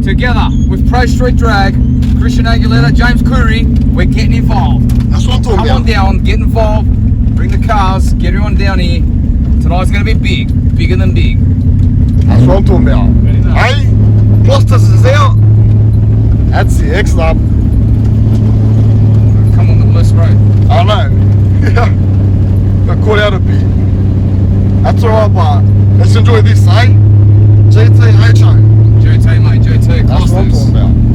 Together with Pro Street Drag, Christian Aguilera, James Curry, we're getting involved. That's what I'm talking Come about. on down, get involved, bring the cars, get everyone down here. Tonight's going to be big, bigger than big. That's what I'm talking about. Hey, Klosters is out. That's the X up. Come on the Bliss Road. I know. Got caught out a bit. That's alright, but let's enjoy this, eh? GTHO. GT, mate, GT, That's what I'm Klosters. talking about.